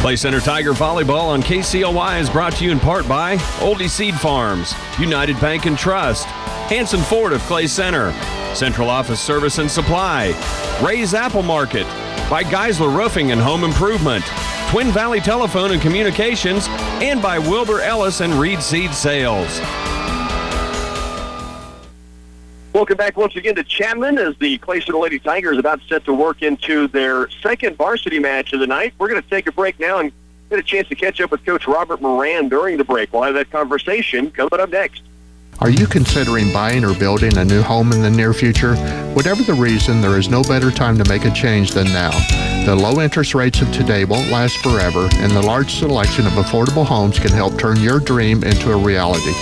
Play Center Tiger Volleyball on KCLY is brought to you in part by Oldie Seed Farms, United Bank and Trust, Hanson Ford of Clay Center, Central Office Service and Supply, Ray's Apple Market, by Geisler Roofing and Home Improvement, Twin Valley Telephone and Communications, and by Wilbur Ellis and Reed Seed Sales. Welcome back once again to Chapman as the Clay Center Lady Tigers about set to work into their second varsity match of the night. We're going to take a break now and get a chance to catch up with Coach Robert Moran during the break. We'll have that conversation coming up next. Are you considering buying or building a new home in the near future? Whatever the reason, there is no better time to make a change than now. The low interest rates of today won't last forever, and the large selection of affordable homes can help turn your dream into a reality.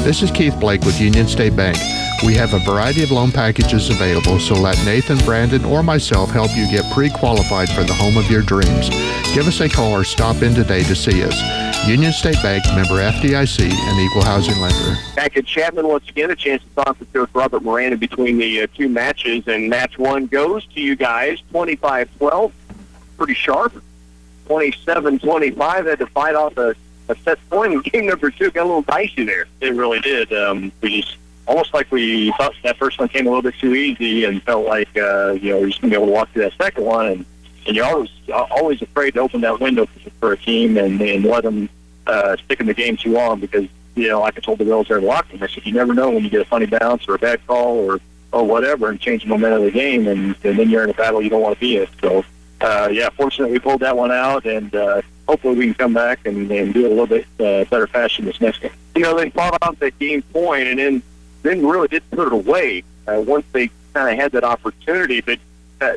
This is Keith Blake with Union State Bank. We have a variety of loan packages available, so let Nathan, Brandon, or myself help you get pre-qualified for the home of your dreams. Give us a call or stop in today to see us. Union State Bank, member FDIC, and equal housing lender. Back at Chapman once again, a chance to talk with Coach Robert Moran in between the two matches, and match one goes to you guys, 25-12, pretty sharp. 27-25, had to fight off a set point in game number two. Got a little dicey there. It really did. We just almost like we thought that first one came a little bit too easy and felt like we're just going to be able to walk through that second one. And you're always afraid to open that window for a team and let them stick in the game too long because, like I told the girls there in the locker room, I said, you never know when you get a funny bounce or a bad call or whatever and change the momentum of the game, and then you're in a battle you don't want to be in. So, fortunately we pulled that one out, and hopefully we can come back and do it a little bit better fashion this next game. They fought off that game point and then really did put it away once they kind of had that opportunity. But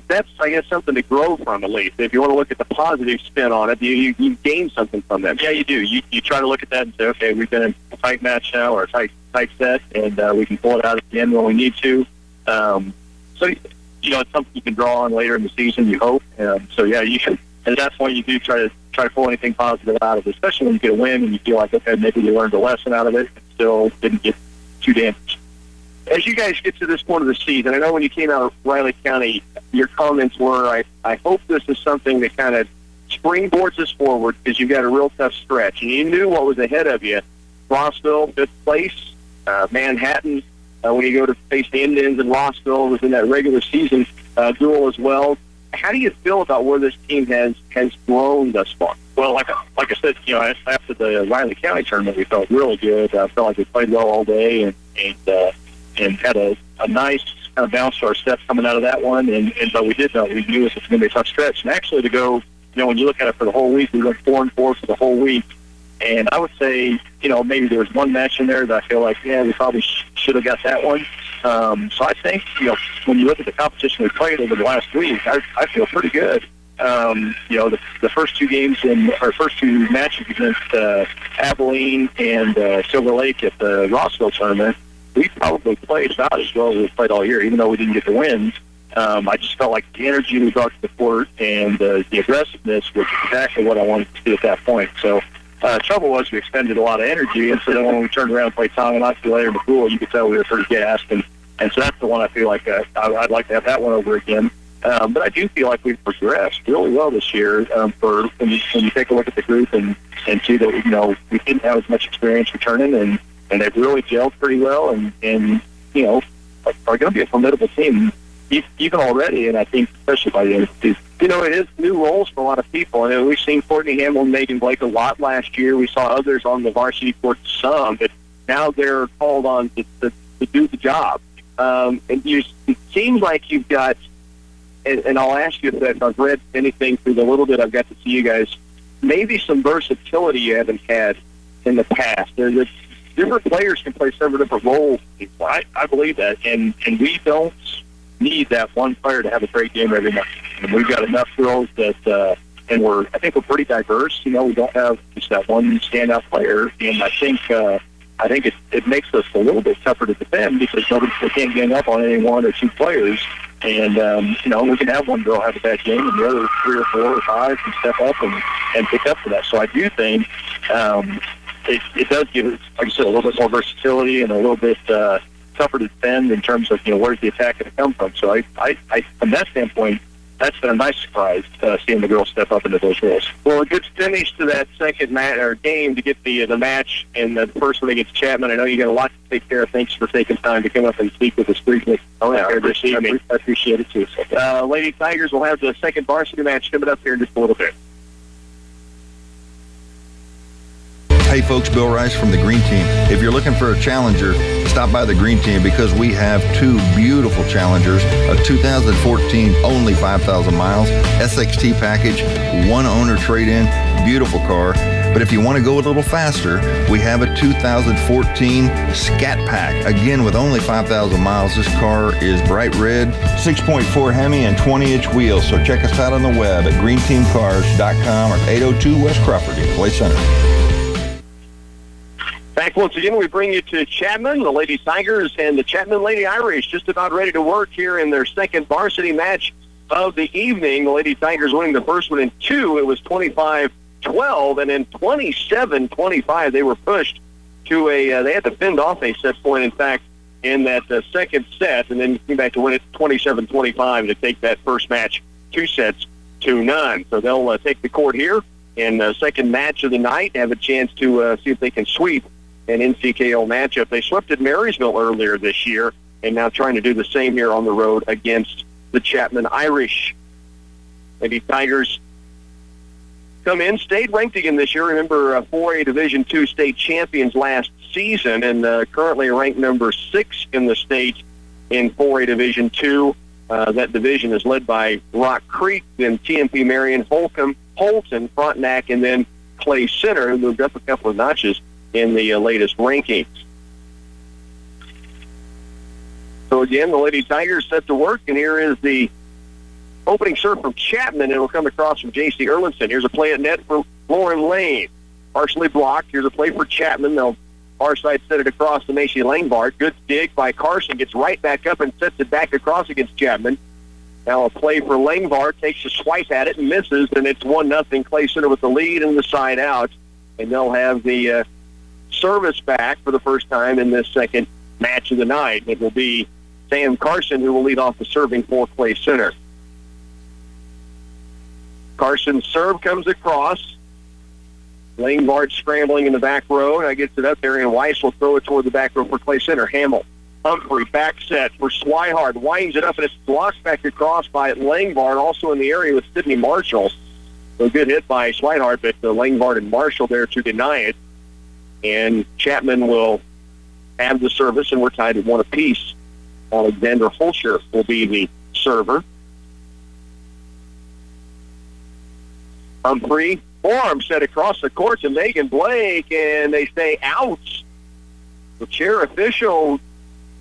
that's, I guess, something to grow from, at least. If you want to look at the positive spin on it, you gain something from them. Yeah, you do. You try to look at that and say, okay, we've been in a tight match now or a tight set, and we can pull it out at the end when we need to. It's something you can draw on later in the season, you hope. You can. At that point, you do try to pull anything positive out of it, especially when you get a win and you feel like, okay, maybe you learned a lesson out of it and still didn't get too damaged. As you guys get to this point of the season, I know when you came out of Riley County, your comments were, I hope this is something that kind of springboards us forward because you've got a real tough stretch. And you knew what was ahead of you. Rossville, 5th place, Manhattan, when you go to face the Indians in Rossville, was in that regular season duel as well. How do you feel about where this team has grown thus far? Well, like I said, after the Riley County tournament, we felt really good. I felt like we played well all day and had a nice kind of bounce to our steps coming out of that one. But we did know, we knew it was going to be a tough stretch. And actually to go, when you look at it for the whole week, we went 4-4 for the whole week. And I would say, maybe there was one match in there that I feel like, we probably should have got that one. So I think, when you look at the competition we played over the last week, I feel pretty good. The first two games first two matches against Abilene and Silver Lake at the Rossville tournament, we probably played about as well as we played all year, even though we didn't get the wins. I just felt like the energy we brought to the court and the aggressiveness was exactly what I wanted to see at that point. So trouble was we expended a lot of energy, and so then when we turned around and played Tom and Oxley later in the pool, you could tell we were pretty gassed. And so that's the one I feel like I'd like to have that one over again. But I do feel like we've progressed really well this year for when you take a look at the group and see that, we didn't have as much experience returning, and they've really gelled pretty well and are going to be a formidable team even already, and I think especially by the end of the season. It is new roles for a lot of people. And we've seen Courtney Hamill and Megan Blake a lot last year. We saw others on the varsity court some, but now they're called on to do the job. It seems like you've got, and I'll ask you if I've read anything through the little bit I've got to see you guys, maybe some versatility you haven't had in the past. There's different players can play several different roles. I believe that, and we don't need that one player to have a great game every night. And we've got enough girls that, and I think we're pretty diverse. We don't have just that one standout player, and I think it makes us a little bit tougher to defend because we can't gang up on any one or two players. And, we can have one girl have a bad game and the other 3 or 4 or 5 can step up and pick up for that. So I do think it does give us, like I said, a little bit more versatility and a little bit tougher to defend in terms of, where's the attack going to come from. So I from that standpoint, that's been a nice surprise, seeing the girls step up into those roles. Well, a good finish to that second game to get the match, and the first one against Chapman. I know you got a lot to take care of. Thanks for taking time to come up and speak with us briefly. I appreciate it too. Lady Tigers will have the second varsity match coming up here in just a little bit. Hey folks, Bill Rice from the Green Team. If you're looking for a Challenger, stop by the Green Team because we have two beautiful Challengers, a 2014 only 5,000 miles SXT package, one owner trade-in, beautiful car. But if you want to go a little faster, we have a 2014 Scat Pack, again with only 5,000 miles. This car is bright red, 6.4 Hemi and 20-inch wheels. So check us out on the web at greenteamcars.com or 802 West Crawford in Clay Center. Back once again, we bring you to Chapman, the Lady Tigers, and the Chapman Lady Irish just about ready to work here in their second varsity match of the evening. The Lady Tigers winning the first one in 2. It was 25-12, and then 27-25. They were pushed to they had to fend off a set point, in fact, in that second set, and then came back to win it 27-25 to take that first match 2 sets to none. So they'll take the court here in the second match of the night, have a chance to see if they can sweep an NCKO matchup. They swept at Marysville earlier this year and now trying to do the same here on the road against the Chapman Irish. Lady Tigers come in, stayed ranked again this year. Remember, 4A Division II state champions last season, and currently ranked number 6 in the state in 4A Division II. That division is led by Rock Creek, then TMP Marion, Holcomb, Holton, Frontenac, and then Clay Center, who moved up a couple of notches in the latest rankings. So again, the Lady Tigers set to work, and here is the opening serve from Chapman. It'll come across from J.C. Erlinson. Here's a play at net for Lauren Lane. Partially blocked. Here's a play for Chapman. They'll far side set it across to Macy Langbart. Good dig by Carson. Gets right back up and sets it back across against Chapman. Now a play for Langbart. Takes a swipe at it and misses, and it's 1-0. Clay Center with the lead and the side out. And they'll have the service back for the first time in this second match of the night. It will be Sam Carson who will lead off the serving for Clay Center. Carson's serve comes across. Langbart scrambling in the back row. Now gets it up there, and Weiss will throw it toward the back row for Clay Center. Hamill. Humphrey, back set for Swihart. Winds it up, and it's blocked back across by Langbart, also in the area with Sydney Marshall. So good hit by Swihart, but Langbart and Marshall there to deny it. And Chapman will have the service, and we're tied at 1 apiece. Alexander Holscher will be the server. Humphrey, forearm set across the court to Megan Blake, and they say out. The chair official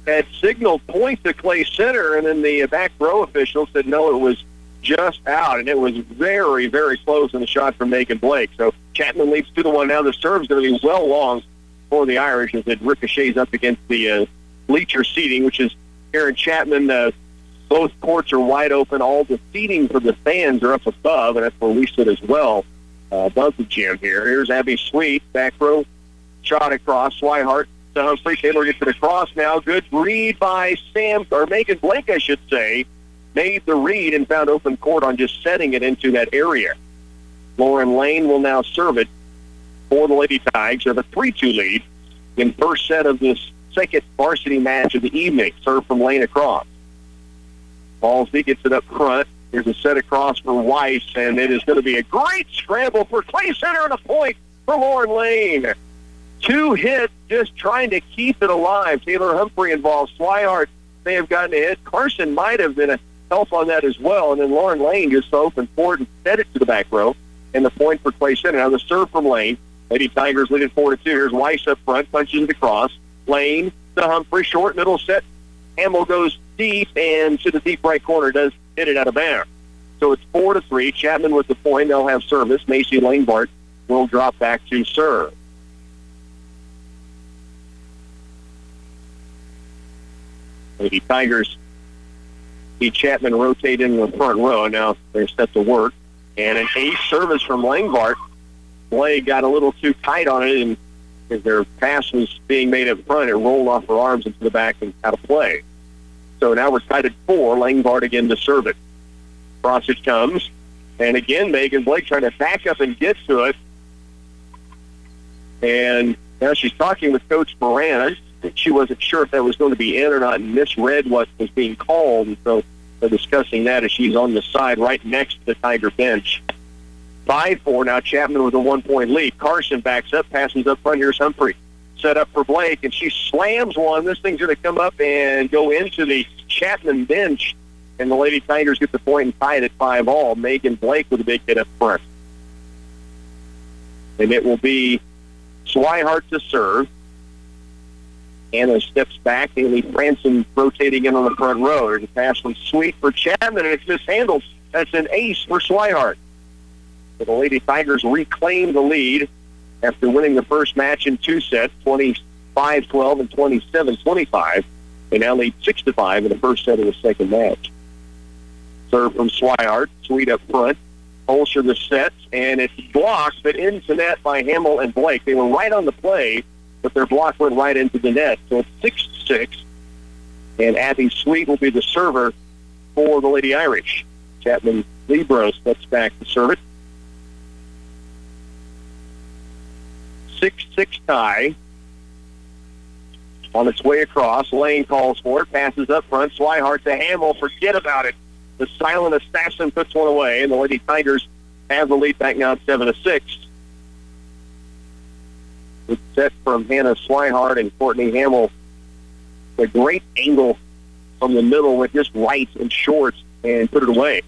had signaled point to Clay Center, and then the back row official said no, it was just out, and it was very, very close in the shot from Megan Blake. So Chapman leads 2-1 now. The serve's going to be well long for the Irish as it ricochets up against the bleacher seating, which is here in Chapman. Both courts are wide open. All the seating for the fans are up above, and that's where we sit as well above the gym here. Here's Abby Sweet, back row shot across. Swihart to Humphrey. Taylor gets it across now. Good read by Megan Blake, I should say. Made the read and found open court on just setting it into that area. Lauren Lane will now serve it for the Lady Tigers. They have a 3-2 lead in first set of this second varsity match of the evening. Serve from Lane across. Ballsy gets it up front. Here's a set across for Weiss, and it is going to be a great scramble for Clay Center and a point for Lauren Lane. 2 hits just trying to keep it alive. Taylor Humphrey involved. Swihart may have gotten a hit. Carson might have been a help on that as well, and then Lauren Lane just opened forward and set it to the back row, and the point for Clay Center. Now the serve from Lane. Lady Tigers leading 4-2. Here's Weiss up front, punches it across. Lane to Humphrey, short middle set. Hamill goes deep, and to the deep right corner, does hit it out of bounds. So it's 4-3. Chapman with the point. They'll have service. Macy Langbart will drop back to serve. Lady Tigers see Chapman rotate in the front row. Now they're set to work. And an ace service from Langbart. Blake got a little too tight on it, and as their pass was being made up front, it rolled off her arms into the back and out of play. So now we're tied at 4. Langbart again to serve it. Across it comes. And again, Megan Blake trying to back up and get to it. And now she's talking with Coach Moran. She wasn't sure if that was going to be in or not and misread what was being called. And so they're discussing that as she's on the side right next to the Tiger bench. 5-4 now. Chapman with a 1-point lead. Carson backs up, passes up front. Here's Humphrey. Set up for Blake, and she slams one. This thing's going to come up and go into the Chapman bench. And the Lady Tigers get the point and tie it at 5-all. Megan Blake with a big hit up front. And it will be Swihart to serve. Anna steps back. Haley Franson rotating in on the front row. There's a pass from Sweet for Chapman, and it's mishandled. That's an ace for Swihart. So the Lady Tigers reclaim the lead after winning the first match in 2 sets, 25-12 and 27-25. They now lead 6-5 in the first set of the second match. Serve from Swihart. Sweet up front. Holscher the sets, and it's blocked, but into net by Hamill and Blake. They were right on the play, but their block went right into the net. So it's 6-6, and Abby Sweet will be the server for the Lady Irish. Chapman Libro steps back to serve it. 6-6 tie. On its way across, Lane calls for it, passes up front. Swihart to Hamill. Forget about it. The silent assassin puts one away, and the Lady Tigers have the lead back now at 7-6. It's set from Hannah Swihart and Courtney Hamill. A great angle from the middle with just right and short and put it away.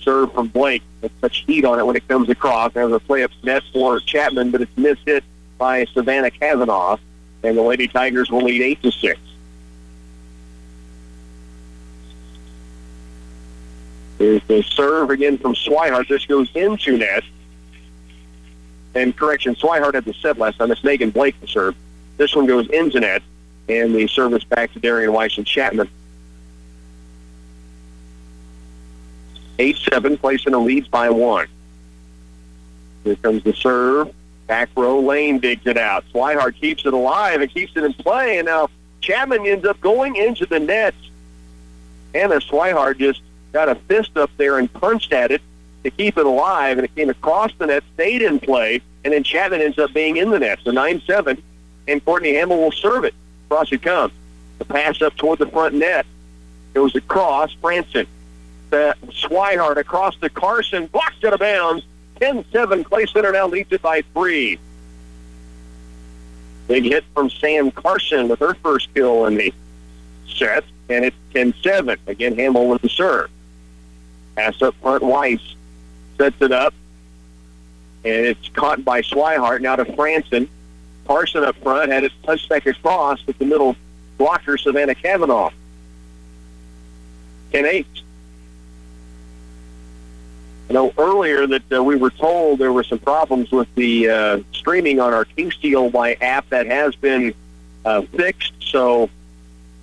Serve from Blake. That's such heat on it when it comes across. There's a play up net for Chapman, but it's missed hit by Savannah Kavanaugh, and the Lady Tigers will lead 8-6. There's the serve again from Swihart. This goes into net. And correction, Swihart had the set last time. It's Megan Blake the serve. This one goes into net, and the service back to Darian Weiss and Chapman. 8-7, placing a lead by 1. Here comes the serve. Back row, Lane digs it out. Swihart keeps it alive and keeps it in play, and now Chapman ends up going into the net. Anna Swihart just got a fist up there and punched at it to keep it alive, and it came across the net, stayed in play, and then Chapman ends up being in the net. So 9-7, and Courtney Hamill will serve it. Across it comes. The pass up toward the front net. Goes across. Franson. Swihart across to Carson. Blocked out of bounds. 10-7. Clay Center now leads it by 3. Big hit from Sam Carson with her first kill in the set, and it's 10-7. Again, Hamill with the serve. Pass up front, Weiss sets it up, and it's caught by Swihart. Now to Franson. Carson up front had it touched back across with the middle blocker, Savannah Kavanaugh. 10-8. I know earlier that we were told there were some problems with the streaming on our KCLY app. That has been fixed, so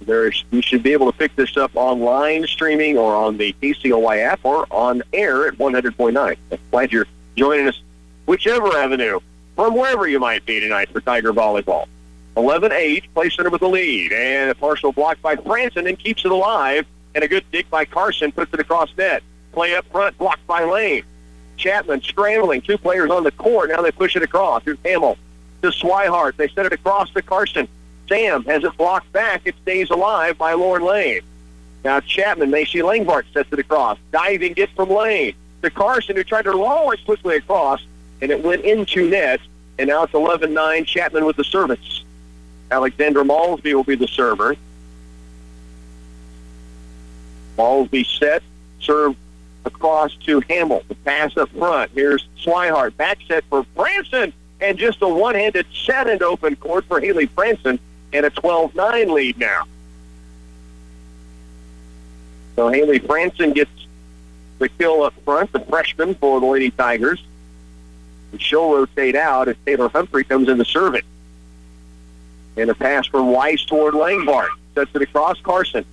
you should be able to pick this up online streaming or on the KCLY app or on air at 100.9. Glad you're joining us, whichever avenue, from wherever you might be tonight for Tiger Volleyball. 11-8, Clay Center with the lead, and a partial block by Franson and keeps it alive, and a good dig by Carson puts it across net. Play up front, blocked by Lane. Chapman scrambling, 2 players on the court. Now they push it across. Here's Hamill to Swihart. They set it across to Carson. Sam has it blocked back. It stays alive by Lauren Lane. Now Chapman, Macy Langbart sets it across. Diving get from Lane to Carson, who tried to roll it quickly across, and it went into net. And now it's 11-9, Chapman with the service. Alexandra Malsby will be the server. Malsby set, serve across to Hamill. The pass up front. Here's Swihart. Back set for Franson. And just a one-handed set into open court for Haley Franson. And a 12-9 lead now. So Haley Franson gets the kill up front, the freshman for the Lady Tigers. And she'll rotate out as Taylor Humphrey comes in to serve it. And a pass from Weiss toward Langbart. Sets it across Carson.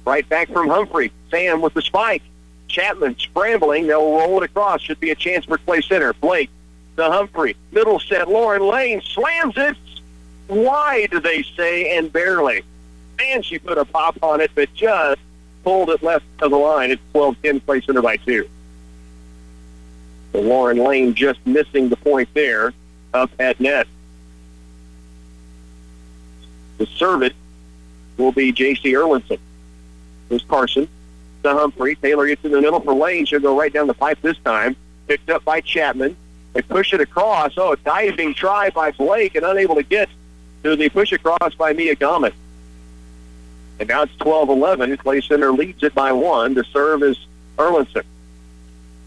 Right back from Humphrey. Sam with the spike. Chapman scrambling. They'll roll it across. Should be a chance for Clay Center. Blake to Humphrey. Middle set. Lauren Lane slams it wide, they say, and barely. Man, she put a pop on it, but just pulled it left of the line. It's 12-10, play center by 2. So Lauren Lane just missing the point there up at net. To serve it will be J.C. Erlinson. There's Carson to Humphrey. Taylor gets in the middle for Lane. She'll go right down the pipe this time. Picked up by Chapman. They push it across. Oh, a diving try by Blake and unable to get to the push across by Mia Gomet. And now it's 12-11. Clay Center leads it by 1. To serve is Erlinson.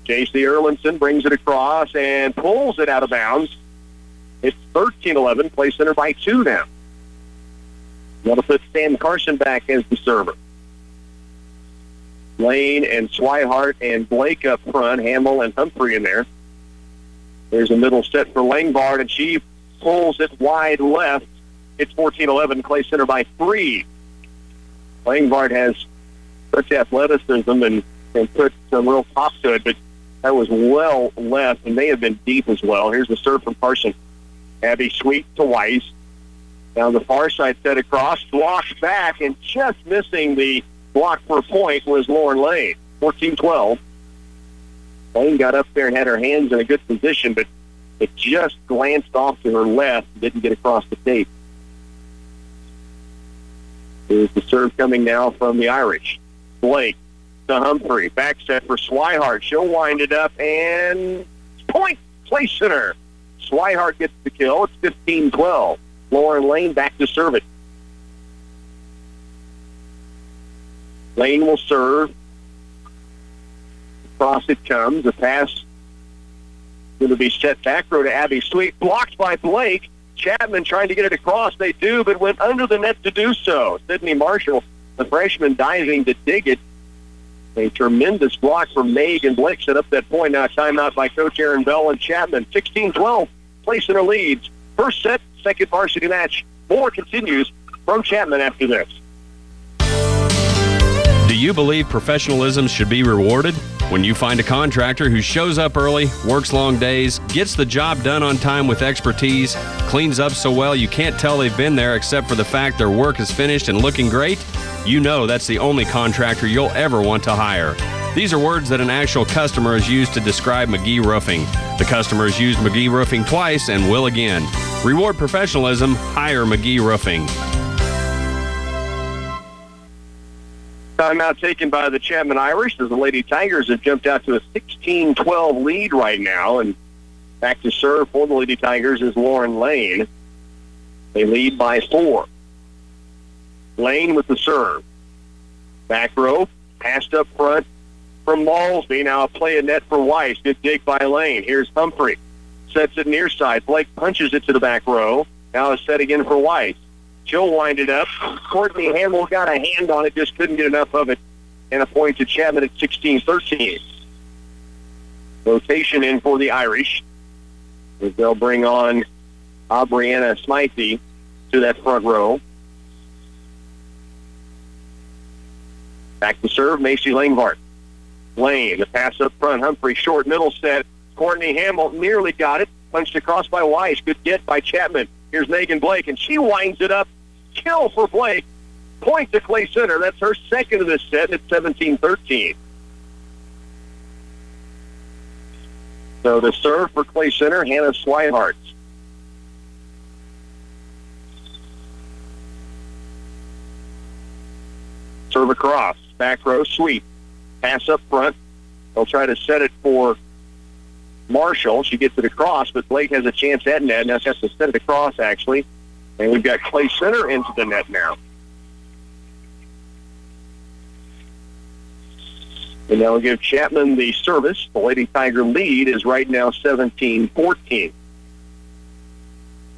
J.C. Erlinson brings it across and pulls it out of bounds. It's 13-11. Clay Center by 2 now. That'll put Sam Carson back as the server. Lane and Swihart and Blake up front. Hamill and Humphrey in there. There's a middle set for Langbard, and she pulls it wide left. It's 14-11. Clay Center by 3. Langbard has such athleticism and put some real pop to it, but that was well left and may have been deep as well. Here's the serve from Carson. Abby Sweet to Weiss. Down the far side, set across, blocked back, and just missing the block for a point was Lauren Lane. 14-12. Lane got up there and had her hands in a good position, but it just glanced off to her left and didn't get across the tape. Here's the serve coming now from the Irish. Blake to Humphrey. Back set for Swihart. She'll wind it up, and point, Clay Center. Swihart gets the kill. It's 15-12. Lauren Lane back to serve it. Lane will serve. Across it comes. The pass going to be set back row to Abby Sweet. Blocked by Blake. Chapman trying to get it across. They do, but went under the net to do so. Sydney Marshall, the freshman, diving to dig it. A tremendous block from Meg and Blake set up that point. Now timeout by Coach Aaron Bell and Chapman. 16-12. Clay Center leads. First set, second varsity match. More continues from Chapman after this. Do you believe professionalism should be rewarded? When you find a contractor who shows up early, works long days, gets the job done on time with expertise, cleans up so well you can't tell they've been there except for the fact their work is finished and looking great, you know that's the only contractor you'll ever want to hire. These are words that an actual customer has used to describe McGee Roofing. The customer has used McGee Roofing twice and will again. Reward professionalism, hire McGee Roofing. Timeout taken by the Chapman Irish as the Lady Tigers have jumped out to a 16-12 lead right now. And back to serve for the Lady Tigers is Lauren Lane. They lead by 4. Lane with the serve. Back row, passed up front from Malsby. Now a play in net for Weiss. Good dig by Lane. Here's Humphrey. Sets it near side. Blake punches it to the back row. Now a set again for Weiss. She'll wind it up. Courtney Hamill got a hand on it, just couldn't get enough of it. And a point to Chapman at 16-13. Rotation in for the Irish. As they'll bring on Aubriana Smythe to that front row. Back to serve, Macy Langbart. Lane, the pass up front. Humphrey, short middle set. Courtney Hamill nearly got it. Punched across by Weiss. Good get by Chapman. Here's Megan Blake, and she winds it up. Kill for Blake. Point to Clay Center. That's her second of this set at 17-13. So the serve for Clay Center, Hannah Swihart. Serve across. Back row, Sweet. Pass up front. They'll try to set it for Marshall. She gets it across, but Blake has a chance at net. Now she has to set it across, actually. And we've got Clay Center into the net now. And now we'll give Chapman the service. The Lady Tiger lead is right now 17-14.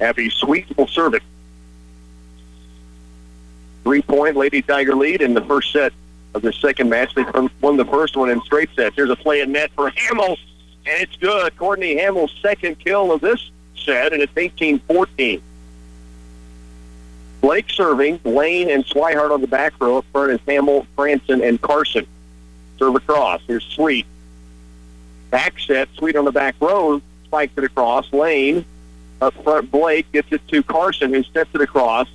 Abby Sweet will serve it. 3-point Lady Tiger lead in the first set of the second match. They won the first one in straight sets. Here's a play at net for Hamill, and it's good. Courtney Hamill's second kill of this set, and it's 18-14. Blake serving. Lane and Swihart on the back row. Up front is Hamill, Franson, and Carson. Serve across. Here's Sweet. Back set. Sweet on the back row. Spikes it across. Lane. Up front, Blake gets it to Carson, who sets it across.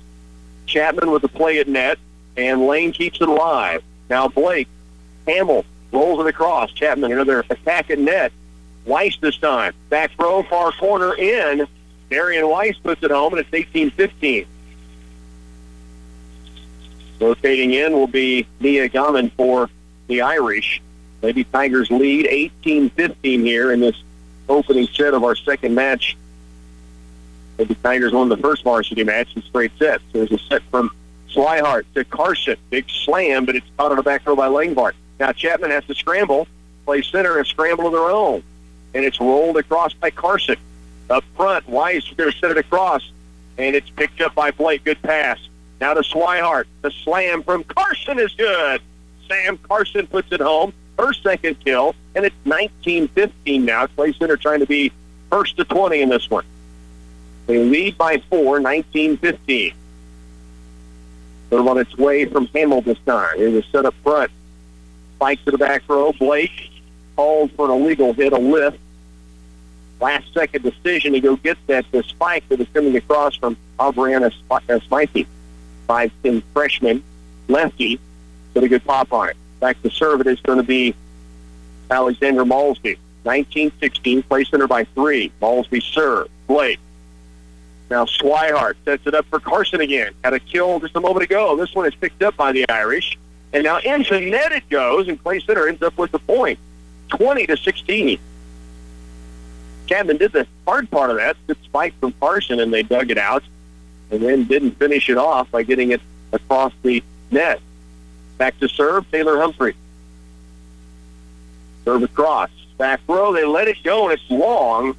Chapman with a play at net, and Lane keeps it alive. Now Blake, Hamill rolls it across. Chapman, another attack at net. Weiss this time. Back row, far corner in. Darian Weiss puts it home, and it's 18-15. Rotating in will be Nia Gammon for the Irish. Lady Tigers lead 18-15 here in this opening set of our second match. Lady Tigers won the first varsity match in straight sets. There's a set from Swihart to Carson. Big slam, but it's caught on the back row by Langbart. Now Chapman has to scramble, play center, and scramble of their own. And it's rolled across by Carson. Up front, Weiss is going to set it across, and it's picked up by Blake. Good pass. Now to Swihart. The slam from Carson is good. Sam Carson puts it home. Her second kill, and it's 19-15 now. Clay Center trying to be first to 20 in this one. They lead by 4, 19-15. Serve on its way from Hamill this time. Here's a set up front. Spike to the back row. Blake calls for an illegal hit, a lift. Last second decision to go get the spike that was coming across from Adriana Smythe. 5'10" freshman, lefty, with a good pop on it. Back to serve, it is going to be Alexandra Malsby. 19-16, Clay Center by 3. Malsby serve. Blake. Now Swihart sets it up for Carson again. Had a kill just a moment ago. This one is picked up by the Irish. And now into net it goes, and Clay Center ends up with the point. 20-16. Chapman did the hard part of that. Good spike from Carson, and they dug it out. And then didn't finish it off by getting it across the net. Back to serve, Taylor Humphrey. Serve across. Back row, they let it go, and it's long.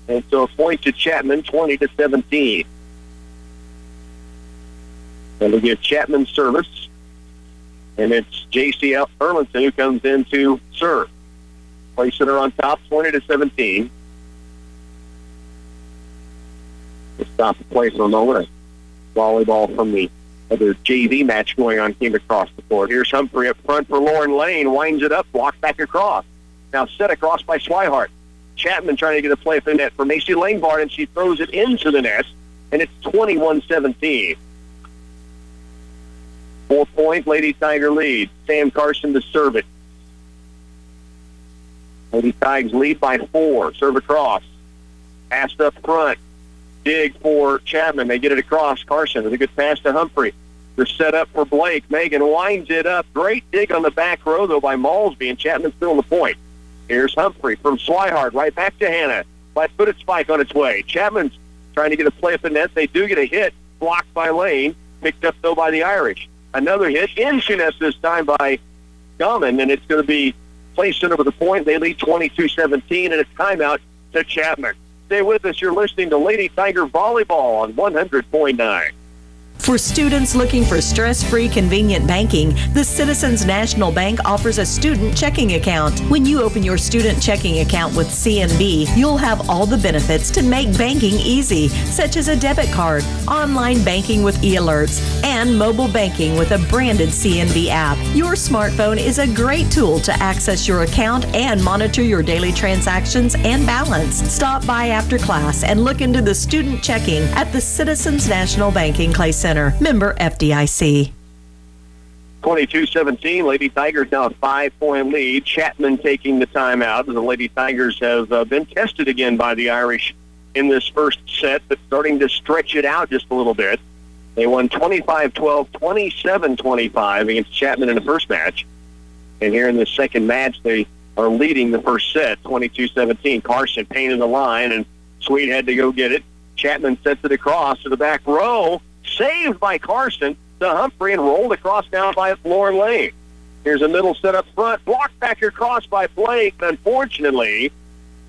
And so a point to Chapman, 20-17. And we give Chapman service. And it's J.C. Erlinson who comes in to serve. Clay Center on top, 20-17. Let's stop the play for a moment. Volleyball from the other JV match going on came across the court. Here's Humphrey up front for Lauren Lane. Winds it up, blocked back across. Now set across by Swihart. Chapman trying to get a play for the net for Macy Langbart, and she throws it into the net, and it's 21-17. 4-point Lady Tiger lead. Sam Carson to serve it. Lady Tigers lead by 4. Serve across. Passed up front. Dig for Chapman. They get it across. Carson with a good pass to Humphrey. They're set up for Blake. Megan winds it up. Great dig on the back row, though, by Malsby, and Chapman's still on the point. Here's Humphrey from Swihart. Right back to Hannah. Flat-footed spike on its way. Chapman's trying to get a play at the net. They do get a hit. Blocked by Lane. Picked up, though, by the Irish. Another hit into net this time by Gammon, and it's going to be Clay Center with the point. They lead 22-17, and it's timeout to Chapman. Stay with us. You're listening to Lady Tiger Volleyball on 100.9. For students looking for stress-free, convenient banking, the Citizens National Bank offers a student checking account. When you open your student checking account with CNB, you'll have all the benefits to make banking easy, such as a debit card, online banking with e-alerts, and mobile banking with a branded CNB app. Your smartphone is a great tool to access your account and monitor your daily transactions and balance. Stop by after class and look into the student checking at the Citizens National Bank in Clay Center. Member FDIC. 22-17. Lady Tigers now a 5-point lead. Chapman taking the timeout. The Lady Tigers have been tested again by the Irish in this first set, but starting to stretch it out just a little bit. They won 25-12, 27-25 against Chapman in the first match. And here in the second match, they are leading the first set, 22-17. Carson painted the line, and Sweet had to go get it. Chapman sets it across to the back row. Saved by Carson to Humphrey and rolled across now by Lauren Lane. Here's a middle set up front. Blocked back across by Blake. Unfortunately,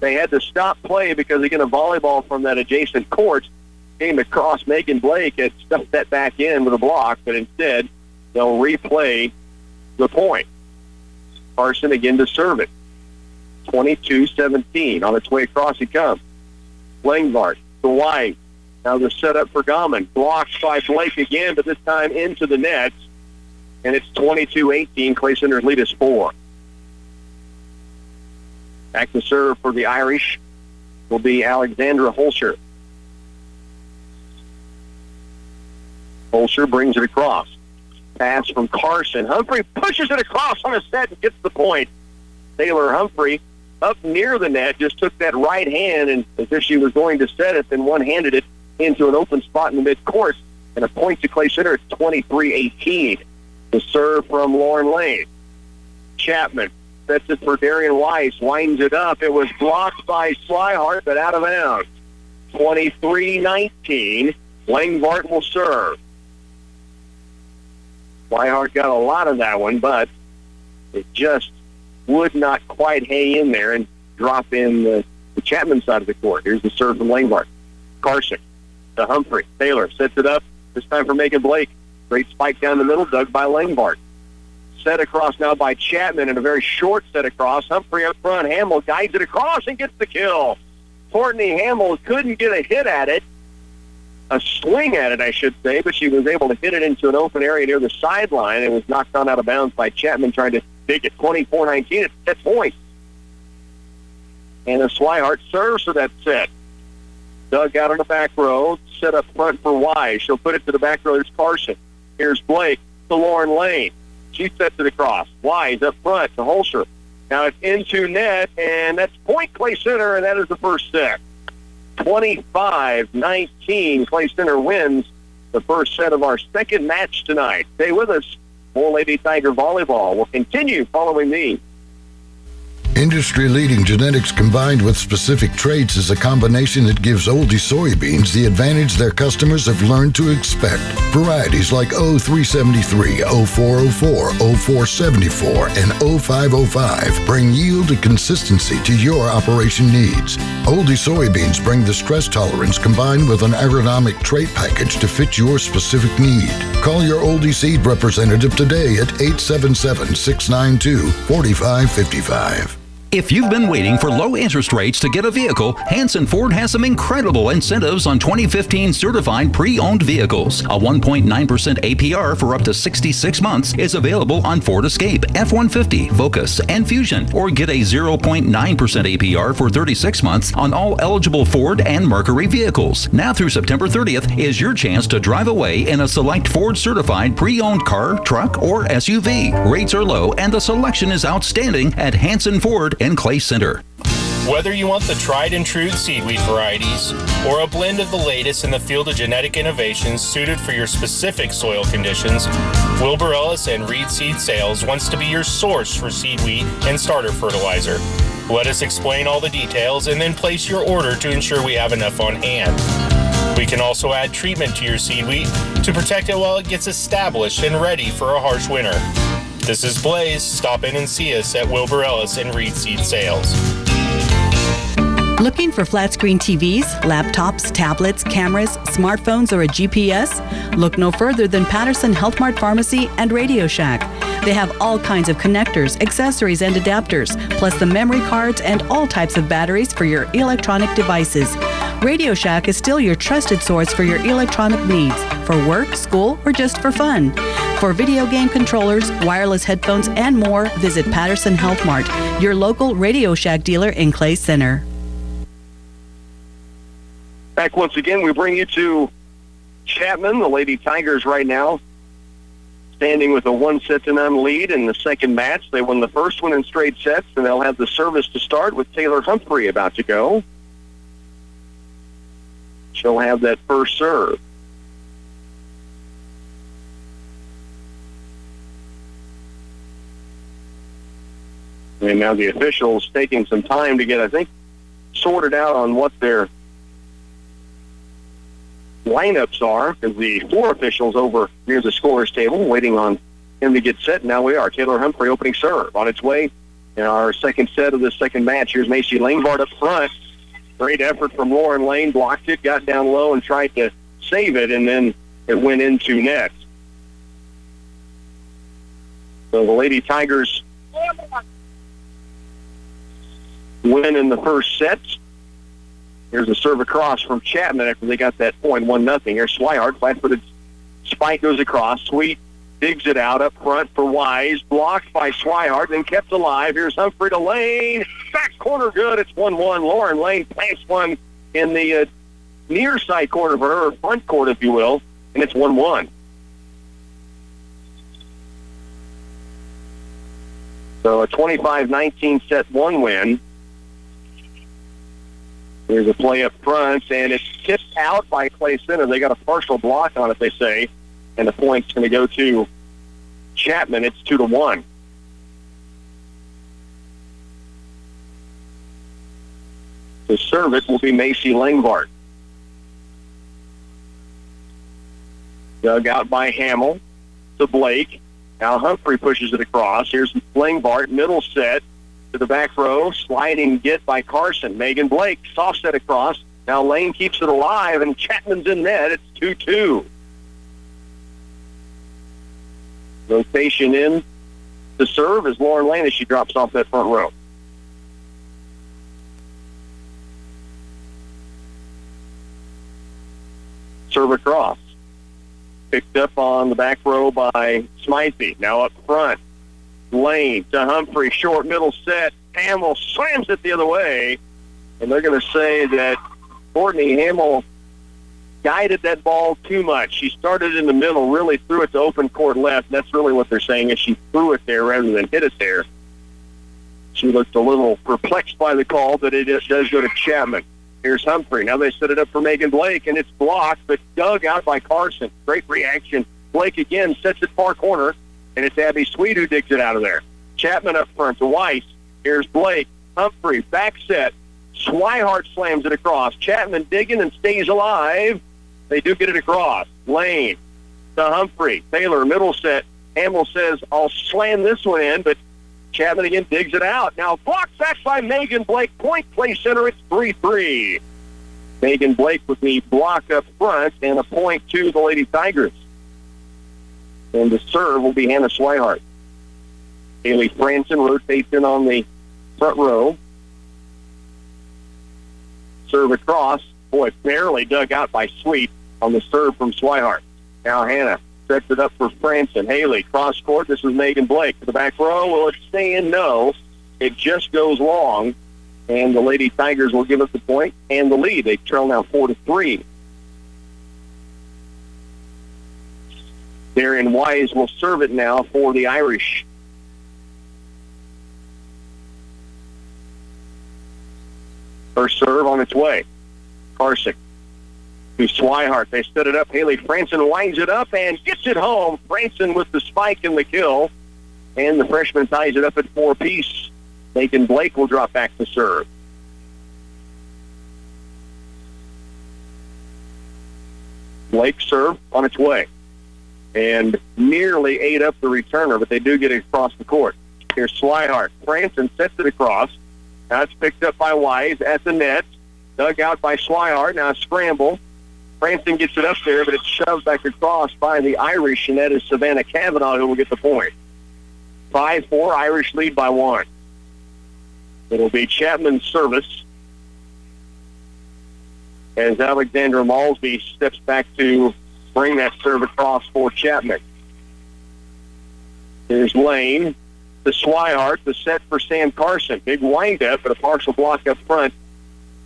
they had to stop play because again, a volleyball from that adjacent court came across Megan Blake and stuffed that back in with a block, but instead they'll replay the point. Carson again to serve it. 22-17. On its way across he comes. Langbart to White. Now the setup for Gammon. Blocked by Blake again, but this time into the net. And it's 22-18. Clay Center's lead is 4. Back to serve for the Irish will be Alexandra Holscher. Holscher brings it across. Pass from Carson. Humphrey pushes it across on a set and gets the point. Taylor Humphrey up near the net just took that right hand and as if she was going to set it, then one-handed it into an open spot in the midcourt. And a point to Clay Center. It's 23-18. The serve from Lauren Lane. Chapman sets it for Darian Weiss. Winds it up. It was blocked by Swihart, but out of bounds. 23-19. Langbart will serve. Swihart got a lot of that one, but it just would not quite hang in there and drop in the Chapman side of the court. Here's the serve from Langbart. Carson to Humphrey. Taylor sets it up, this time for Megan Blake. Great spike down the middle, dug by Langbart. Set across now by Chapman, and a very short set across. Humphrey up front. Hamill guides it across and gets the kill. Courtney Hamill couldn't get a hit at it. A swing at it, I should say, but she was able to hit it into an open area near the sideline. It was knocked on out of bounds by Chapman trying to dig it. 24-19, it's 10 points. And the Swihart serves for that set. Dug out on the back row, set up front for Wise. She'll put it to the back row. There's Carson. Here's Blake to Lauren Lane. She sets it across. Wise up front to Holscher. Now it's into net, and that's point Clay Center, and that is the first set. 25-19, Clay Center wins the first set of our second match tonight. Stay with us. More Lady Tiger Volleyball will continue following these. Industry-leading genetics combined with specific traits is a combination that gives oldie soybeans the advantage their customers have learned to expect. Varieties like 0373, 0404, 0474, and 0505 bring yield and consistency to your operation needs. Oldie soybeans bring the stress tolerance combined with an agronomic trait package to fit your specific need. Call your oldie seed representative today at 877-692-4555. If you've been waiting for low interest rates to get a vehicle, Hanson Ford has some incredible incentives on 2015 certified pre-owned vehicles. A 1.9% APR for up to 66 months is available on Ford Escape, F-150, Focus, and Fusion. Or get a 0.9% APR for 36 months on all eligible Ford and Mercury vehicles. Now through September 30th is your chance to drive away in a select Ford certified pre-owned car, truck, or SUV. Rates are low and the selection is outstanding at Hanson Ford in Clay Center. Whether you want the tried and true seedweed varieties or a blend of the latest in the field of genetic innovations suited for your specific soil conditions, Wilbur Ellis and Reed Seed Sales wants to be your source for seedweed and starter fertilizer. Let us explain all the details and then place your order to ensure we have enough on hand. We can also add treatment to your seedweed to protect it while it gets established and ready for a harsh winter. This is Blaze. Stop in and see us at Wilbur Ellis and Reed Seed Sales. Looking for flat screen TVs, laptops, tablets, cameras, smartphones, or a GPS? Look no further than Patterson Health Mart Pharmacy and Radio Shack. They have all kinds of connectors, accessories, and adapters, plus the memory cards and all types of batteries for your electronic devices. Radio Shack is still your trusted source for your electronic needs, for work, school, or just for fun. For video game controllers, wireless headphones, and more, visit Patterson Health Mart, your local Radio Shack dealer in Clay Center. Back once again, we bring you to Chapman. The Lady Tigers right now standing with a 1-0 lead in the second match. They won the first one in straight sets, and they'll have the service to start with Taylor Humphrey about to go. She'll have that first serve. And now the officials taking some time to get, I think, sorted out on what their lineups are, because the floor officials over near the scorer's table waiting on him to get set. Now we are. Taylor Humphrey opening serve on its way in our second set of the second match. Here's Macy Langbart up front. Great effort from Lauren Lane. Blocked it, got down low, and tried to save it, and then it went into net. So the Lady Tigers win in the first set. Here's a serve across from Chapman after they got that point, 1-0. Here's Swihart, flat-footed spike goes across. Sweet digs it out up front for Wise. Blocked by Swihart, then kept alive. Here's Humphrey to Lane. Back corner good. It's 1-1. Lauren Lane plants one in the near side corner for her, front court, if you will, and it's 1-1. So a 25-19 set one win. There's a play up front, and it's tipped out by Clay Center. They got a partial block on it, they say, and the point's going to go to Chapman. It's 2-1. To serve it will be Macy Langbart. Dug out by Hamill to Blake. Now Humphrey pushes it across. Here's Langbart, middle set to the back row. Sliding get by Carson. Megan Blake, soft set across. Now Lane keeps it alive, and Chapman's in net. It's 2-2. Rotation in to serve is Lauren Lane as she drops off that front row. Serve across. Picked up on the back row by Smythe. Now up front. Lane to Humphrey. Short middle set. Hamill slams it the other way. And they're going to say that Courtney Hamill guided that ball too much. She started in the middle, really threw it to open court left. That's really what they're saying, is she threw it there rather than hit it there. She looked a little perplexed by the call, but it does go to Chapman. Here's Humphrey. Now they set it up for Megan Blake, and it's blocked, but dug out by Carson. Great reaction. Blake again sets it far corner, and it's Abby Sweet who digs it out of there. Chapman up front to Weiss. Here's Blake. Humphrey, back set. Swihart slams it across. Chapman digging and stays alive. They do get it across. Lane to Humphrey. Taylor, middle set. Hamill says, I'll slam this one in, but Chapman again digs it out. Now blocked back by Megan Blake. Point Clay Center. It's 3-3. Megan Blake with the block up front and a point to the Lady Tigers. And the serve will be Hannah Swihart. Haley Franson rotates in on the front row. Serve across. Boy, barely dug out by Sweet on the serve from Swihart. Now Hannah sets it up for Franson. Haley, cross court. This is Megan Blake to the back row. Will it stay in? No. It just goes long, and the Lady Tigers will give us the point and the lead. They trail now 4-3. Darian Wise will serve it now for the Irish. First serve on its way. Carson to Swihart. They set it up. Haley Franson winds it up and gets it home. Franson with the spike and the kill. And the freshman ties it up at 4-piece. Megan Blake will drop back to serve. Blake serve on its way. And nearly ate up the returner, but they do get it across the court. Here's Swihart. Franson sets it across. Now it's picked up by Wise at the net. Dug out by Swihart. Now a scramble. Franson gets it up there, but it's shoved back across by the Irish, and that is Savannah Cavanaugh who will get the point. 5-4, Irish lead by 1. It'll be Chapman's service as Alexandra Malsby steps back to bring that serve across for Chapman. Here's Lane to Swihart, the set for Sam Carson. Big wind-up, but a partial block up front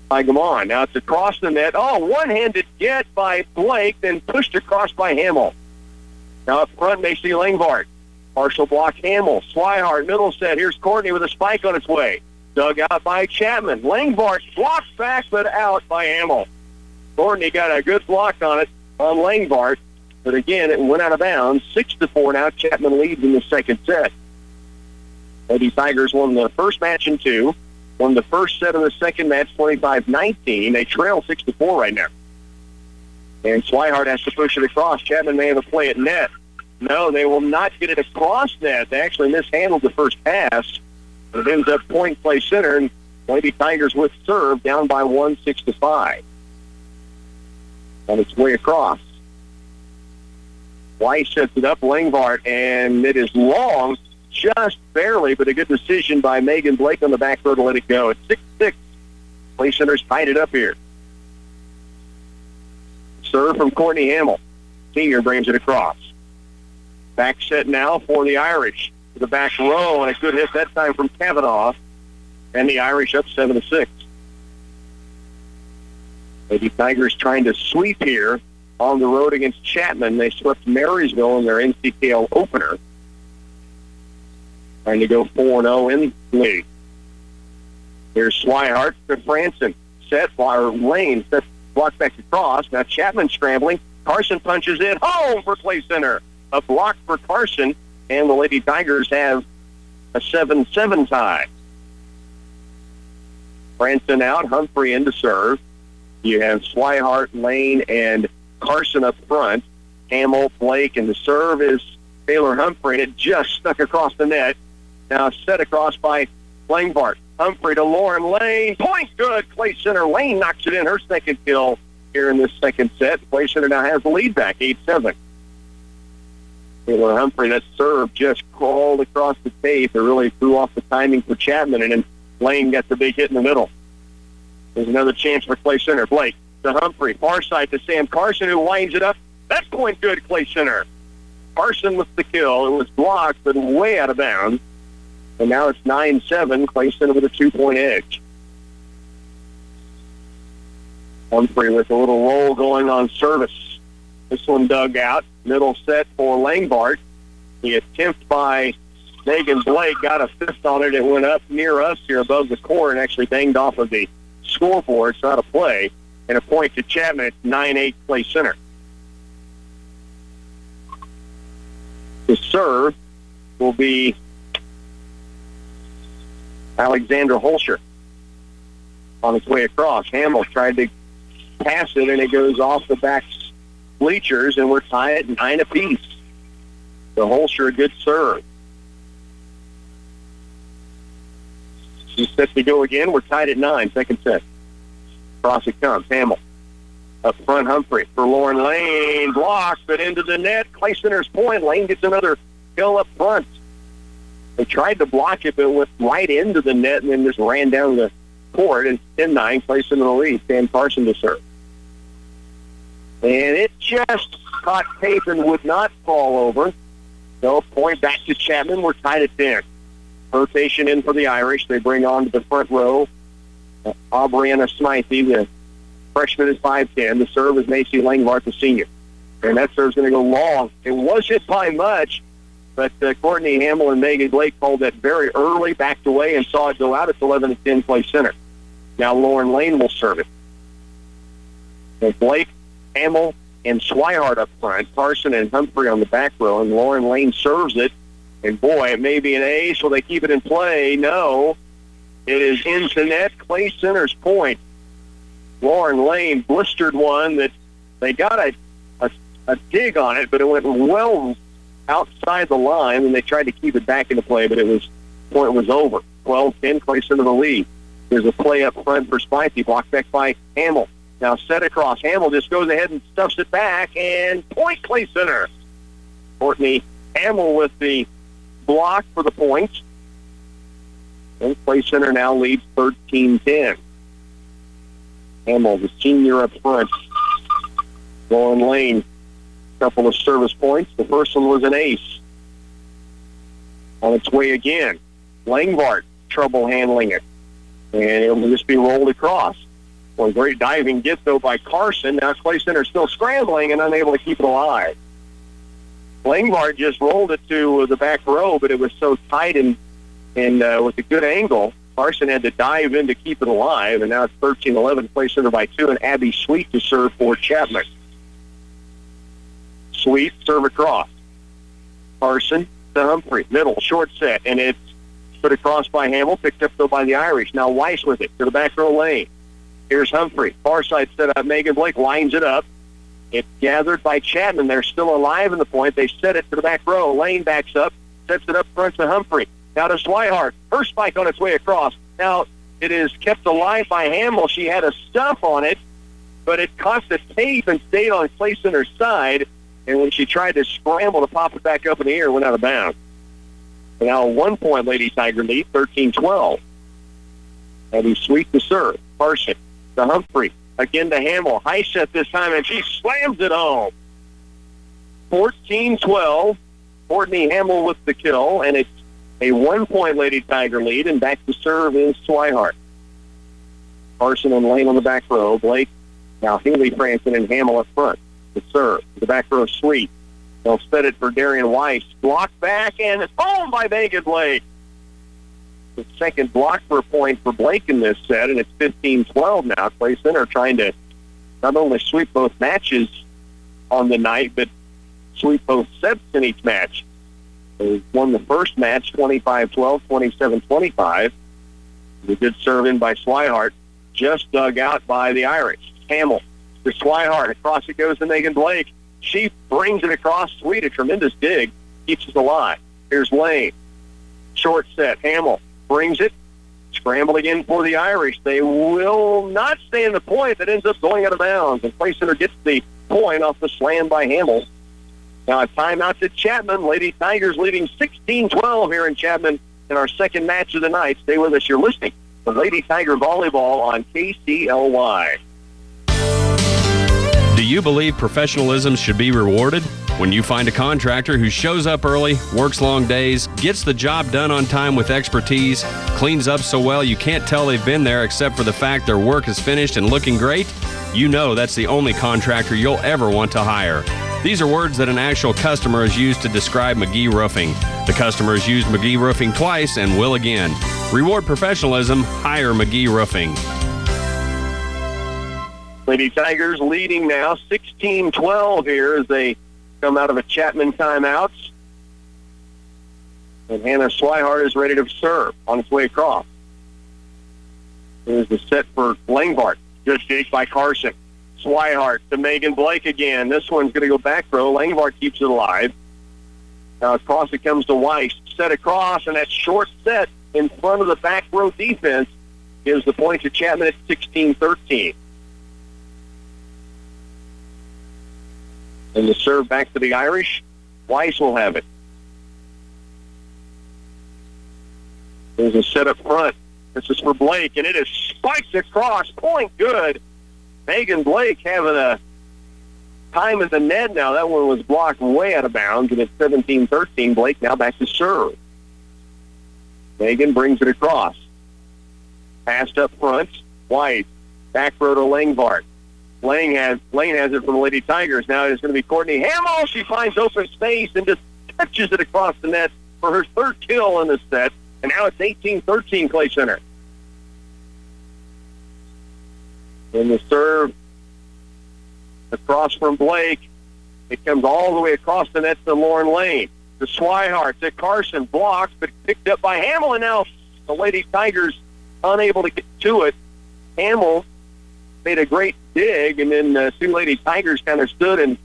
by Gamon. Now it's across the net. Oh, one-handed get by Blake, then pushed across by Hamill. Now up front, Macy Langbart. Partial block, Hamill. Swihart, middle set. Here's Courtney with a spike on its way. Dug out by Chapman. Langbart blocked back, but out by Hamill. Courtney got a good block on it on Langbart, but again, it went out of bounds. 6-4 now. Chapman leads in the second set. Lady Tigers won the first match in 2. Won the first set of the second match, 25-19. They trail 6-4 right now. And Swihart has to push it across. Chapman may have a play at net. No, they will not get it across net. They actually mishandled the first pass. It ends up point Clay Center, and Lady Tigers with serve down by 1, 6-5. On its way across. Weiss sets it up, Langbart, and it is long. Just barely, but a good decision by Megan Blake on the back row to let it go. It's 6-6. Clay Center's tied it up here. Serve from Courtney Hamill. Senior brings it across. Back set now for the Irish. To the back row, and a good hit that time from Cavanaugh. And the Irish up 7-6. Lady Tigers trying to sweep here on the road against Chapman. They swept Marysville in their NCKL opener. Trying to go 4-0 in the league. Here's Swihart to Franson. Set for Lane. Set block back across. Now Chapman scrambling. Carson punches it home for Clay Center. A block for Carson, and the Lady Tigers have a 7-7 tie. Franson out. Humphrey in to serve. You have Swihart, Lane, and Carson up front. Hamill, Blake, and the serve is Taylor Humphrey. It just stuck across the net. Now set across by Langbart. Humphrey to Lauren Lane. Point good. Clay Center. Lane knocks it in. Her second kill here in this second set. Clay Center now has the lead back, 8-7. Taylor Humphrey, that serve just crawled across the tape. It really threw off the timing for Chapman, and then Lane got the big hit in the middle. There's another chance for Clay Center. Blake to Humphrey. Far side to Sam Carson, who winds it up. That's point good, Clay Center. Carson with the kill. It was blocked, but way out of bounds. And now it's 9-7. Clay Center with a 2-point edge. Humphrey with a little roll going on service. This one dug out. Middle set for Langbart. The attempt by Megan Blake got a fist on it. It went up near us here above the court and actually banged off of the scoreboard. It's out of play. And a point to Chapman. It's 9-8 Clay Center. The serve will be Alexandra Holscher on its way across. Hamill tried to pass it, and it goes off the back bleachers, and we're tied at 9 apiece. The Holscher, a good serve. She's set to go again. We're tied at 9, second set. Across it comes. Hamill. Up front, Humphrey for Lauren Lane. Blocked, but into the net. Clay Center's point. Lane gets another kill up front. They tried to block it, but it went right into the net and then just ran down the court. And 10-9, Clay Center in the lead. Sam Carson to serve. And it just caught tape and would not fall over. So point back to Chapman. We're tied at 10. Rotation in for the Irish. They bring on to the front row Aubriana Smythe, the freshman, is 5'10". The serve is Macy Langbart, the senior. And that serve's going to go long. It was hit by much, but Courtney Hamill and Megan Blake called that very early, backed away, and saw it go out. It's 11-10 Clay Center. Now Lauren Lane will serve it. And Blake, Hamill, and Swihart up front. Carson and Humphrey on the back row, and Lauren Lane serves it. And boy, it may be an ace. Will they keep it in play? No. It is into net. Clay Center's point. Lauren Lane blistered one that they got a dig on it, but it went well outside the line, and they tried to keep it back into play, but point was over. 12-10, Clay Center the lead. There's a play up front for Spicy, blocked back by Hamill. Now set across. Hamill just goes ahead and stuffs it back, and point Clay Center. Courtney Hamill with the block for the points. And Clay Center now leads 13-10. Hamill, the senior up front. Lauren Lane, a couple of service points. The first one was an ace. On its way again. Langbart, trouble handling it. And it'll just be rolled across. Well, great diving get, though, by Carson. Now Clay Center still scrambling and unable to keep it alive. Langbart just rolled it to the back row, but it was so tight and with a good angle, Carson had to dive in to keep it alive, and now it's 13-11, Clay Center by 2, and Abby Sweet to serve for Chapman. Sweet, serve across. Carson to Humphrey, middle, short set, and it's put across by Hamill, picked up, though, by the Irish. Now Weiss with it to the back row lane. Here's Humphrey. Far side set up. Megan Blake lines it up. It's gathered by Chapman. They're still alive in the point. They set it to the back row. Lane backs up, sets it up front to Humphrey. Now to Swihart. Her spike on its way across. Now it is kept alive by Hamill. She had a stuff on it, but it caught the tape and stayed on Clay Center's side. And when she tried to scramble to pop it back up in the air, it went out of bounds. And now a 1-point Lady Tiger lead, 13-12. Abby Sweet to serve. Carson to Humphrey. Again to Hamill. High set this time, and she slams it home. 14-12. Courtney Hamill with the kill, and it's a 1-point Lady Tiger lead, and back to serve is Swihart. Carson and Lane on the back row. Blake, now Haley Franson and Hamill up front to serve. The back row Sweet. They'll set it for Darian Weiss. Blocked back, and it's home by Megan Blake. the second block for a point for Blake in this set, and it's 15-12 now. Clay Center trying to not only sweep both matches on the night, but sweep both sets in each match. They won the first match 25-12, 27-25. The good serve in by Swihart, just dug out by the Irish. Hamill to Swihart. Across it goes to Megan Blake. She brings it across. Sweet, a tremendous dig. Keeps us alive. Here's Lane. Short set. Hamill brings it. Scramble again for the Irish. They will not stay in the point. That ends up going out of bounds. And Clay Center gets the point off the slam by Hamill. Now a timeout to Chapman. Lady Tigers leading 16-12 here in Chapman in our second match of the night. Stay with us. You're listening to Lady Tiger Volleyball on KCLY. Do you believe professionalism should be rewarded? When you find a contractor who shows up early, works long days, gets the job done on time with expertise, cleans up so well you can't tell they've been there except for the fact their work is finished and looking great, you know that's the only contractor you'll ever want to hire. These are words that an actual customer has used to describe McGee Roofing. The customer has used McGee Roofing twice and will again. Reward professionalism, hire McGee Roofing. Lady Tigers leading now 16-12 here as they come out of a Chapman timeout. And Hannah Swihart is ready to serve on its way across. Here's the set for Langbart. Good dig by Carson. Swihart to Megan Blake again. This one's going to go back row. Langbart keeps it alive. Now across it comes to Weiss. Set across, and that short set in front of the back row defense gives the point to Chapman at 16-13. And the serve back to the Irish. Weiss will have it. There's a set up front. This is for Blake, and it is spiked across. Point good. Megan Blake having a time at the net now. That one was blocked way out of bounds, and it's 17-13. Blake now back to serve. Megan brings it across. Passed up front. White. Back row to Langbart. Lane has it for the Lady Tigers. Now it's going to be Courtney Hamill. She finds open space and just touches it across the net for her third kill in the set. And now it's 18-13 Clay Center. And the serve across from Blake. It comes all the way across the net to Lauren Lane. To Swihart, to Carson, blocked, but picked up by Hamill. And now the Lady Tigers unable to get to it. Hamill made a great dig, and then two Lady Tigers kind of stood and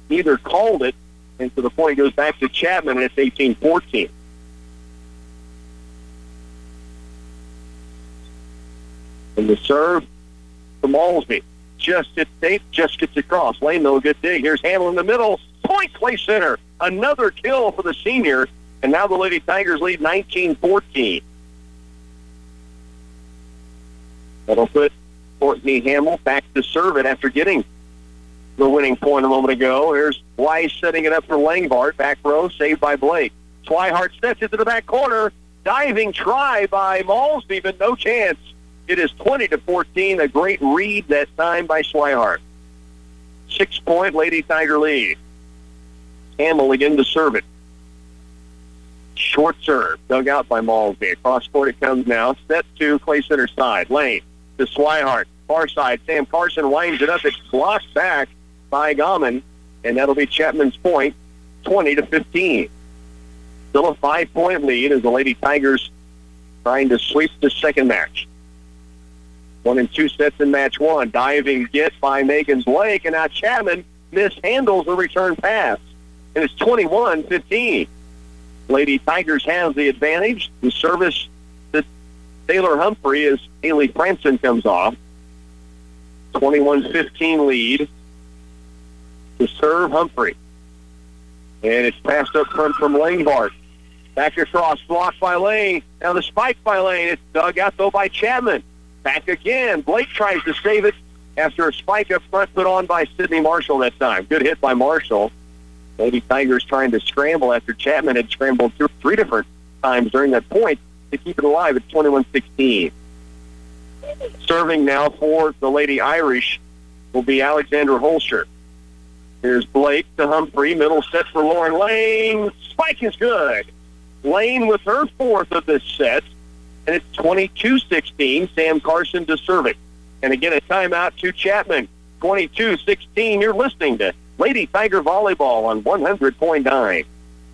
neither called it. And so the point goes back to Chapman, and it's 18-14. And the serve to Malsby. Just gets across. Lane, though, a good dig. Here's Hamill in the middle. Point Clay Center. Another kill for the senior. And now the Lady Tigers lead 19-14. That'll put Courtney Hamill back to serve it after getting the winning point a moment ago. Here's Weiss setting it up for Langbart. Back row, saved by Blake. Swihart sets it to the back corner. Diving try by Malsby, but no chance. It is 20-14. A great read that time by Swihart. 6-point Lady Tiger lead. Hamill again to serve it. Short serve, dug out by Malsby. Across court it comes now. Set to Clay Center side. Lane to Swihart. Far side. Sam Carson winds it up. It's blocked back by Gauman, and that'll be Chapman's point, 20-15. Still a 5-point lead as the Lady Tigers trying to sweep the second match. 1 and 2 sets in match one. Diving get by Megan Blake, and now Chapman mishandles the return pass. And it's 21-15. Lady Tigers has the advantage. The service to Taylor Humphrey as Haley Franson comes off. 21-15 lead. To serve Humphrey. And it's passed up front from Langbart. Back across, blocked by Lane. Now the spike by Lane. It's dug out, though, by Chapman. Back again. Blake tries to save it after a spike up front put on by Sydney Marshall that time. Good hit by Marshall. Lady Tigers trying to scramble after Chapman had scrambled three different times during that point to keep it alive at 21-16. Serving now for the Lady Irish will be Alexandra Holscher. Here's Blake to Humphrey. Middle set for Lauren Lane. Spike is good. Lane with her fourth of this set. and it's 22-16. Sam Carson to serve it. And again, a timeout to Chapman. 22-16. You're listening to Lady Tiger Volleyball on 100.9.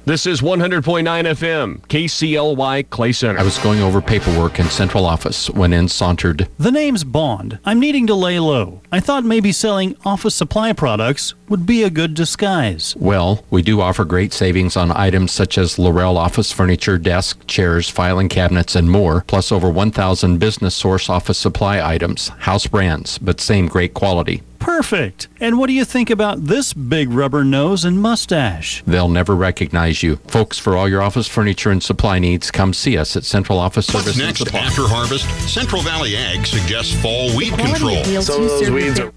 This is 100.9 FM, KCLY Clay Center. I was going over paperwork in central office when in sauntered. The name's Bond. I'm needing to lay low. I thought maybe selling office supply products would be a good disguise. Well, we do offer great savings on items such as Laurel office furniture, desk, chairs, filing cabinets, and more, plus over 1,000 business source office supply items, house brands, but same great quality. Perfect. And what do you think about this big rubber nose and mustache? They'll never recognize you. Folks, for all your office furniture and supply needs, come see us at Central Office Service and Supply. What's next after harvest? Central Valley Ag suggests fall weed control. Some of those weeds are...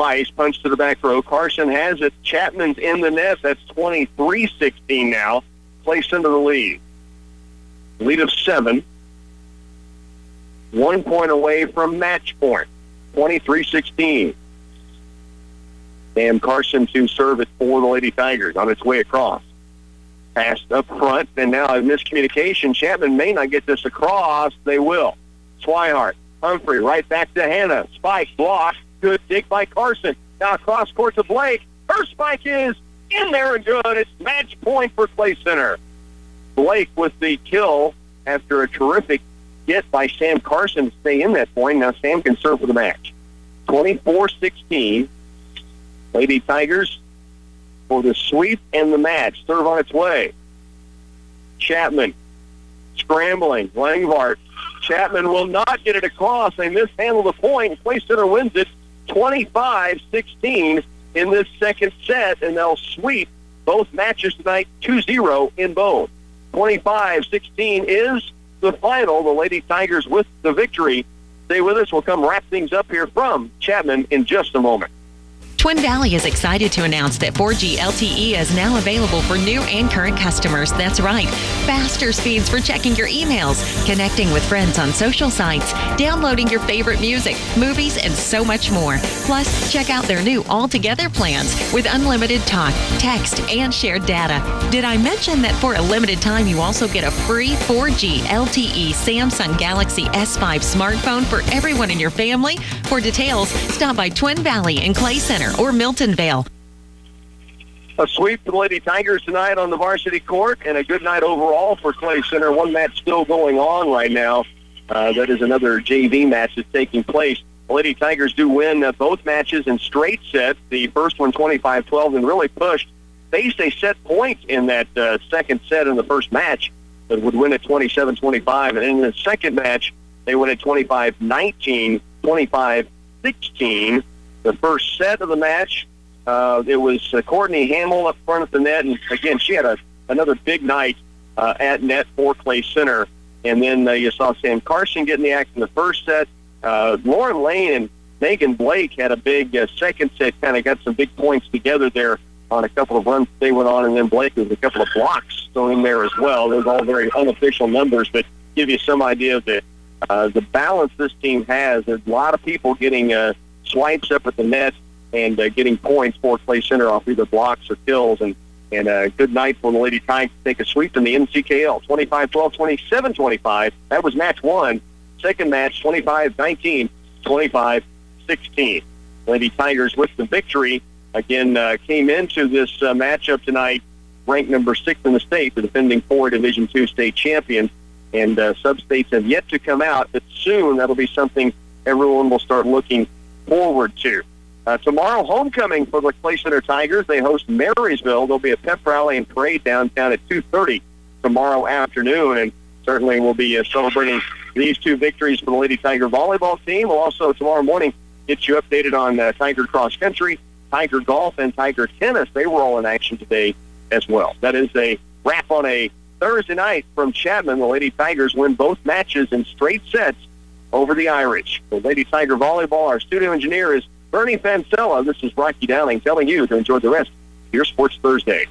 Ice punch to the back row. Carson has it. Chapman's in the net. That's 23-16 now. Placed into the lead. Lead of 7. 1 point away from match point. 23-16. Sam Carson to serve it for the Lady Tigers on its way across. Passed up front, and now a miscommunication. Chapman may not get this across. They will. Swihart, Humphrey, right back to Hannah. Spike, block. Good dig by Carson. Now across court to Blake. Her spike is in there and good. It's match point for Clay Center. Blake with the kill after a terrific get by Sam Carson to stay in that point. Now Sam can serve for the match. 24-16. Lady Tigers for the sweep and the match. Serve on its way. Chapman scrambling. Langvart. Chapman will not get it across. They mishandle the point. Clay Center wins it 25-16 in this second set, and they'll sweep both matches tonight 2-0 in both. 25-16 is the final. The Lady Tigers with the victory. Stay with us. We'll come wrap things up here from Chapman in just a moment. Twin Valley is excited to announce that 4G LTE is now available for new and current customers. That's right. Faster speeds for checking your emails, connecting with friends on social sites, downloading your favorite music, movies, and so much more. Plus, check out their new All-Together plans with unlimited talk, text, and shared data. Did I mention that for a limited time you also get a free 4G LTE Samsung Galaxy S5 smartphone for everyone in your family? For details, stop by Twin Valley in Clay Center or Milton Vale. A sweep for the Lady Tigers tonight on the varsity court, and a good night overall for Clay Center. One match still going on right now. That is another JV match that's taking place. The Lady Tigers do win both matches in straight sets. The first one 25-12 and really pushed. Faced a set point in that second set in the first match that would win at 27-25. And in the second match, they win at 25-19, 25-16. The first set of the match, it was Courtney Hamill up front at the net. And, again, she had another big night at net for Clay Center. And then you saw Sam Carson getting the act in the first set. Lauren Lane and Megan Blake had a big second set, kind of got some big points together there on a couple of runs they went on. And then Blake with a couple of blocks thrown in there as well. Those are all very unofficial numbers, but give you some idea of the balance this team has. There's a lot of people getting swipes up at the net and getting points for Clay Center off either blocks or kills. And a good night for the Lady Tigers to take a sweep in the NCKL. 25-12, 27-25. That was match one. Second match, 25-19, 25-16. Lady Tigers with the victory. Again, came into this matchup tonight ranked number 6 in the state, the defending 4 Division II state champion. And sub-states have yet to come out, but soon that'll be something everyone will start looking forward to. Tomorrow, homecoming for the Clay Center Tigers. They host Marysville. There'll be a pep rally and parade downtown at 2:30 tomorrow afternoon, and certainly we'll be celebrating these two victories for the Lady Tiger volleyball team. We'll also, tomorrow morning, get you updated on Tiger cross country, Tiger golf, and Tiger tennis. They were all in action today as well. That is a wrap on a Thursday night from Chapman. The Lady Tigers win both matches in straight sets over the Irish. The Lady Tiger volleyball, our studio engineer is Bernie Fancella. This is Rocky Dowling telling you to enjoy the rest of your Sports Thursday.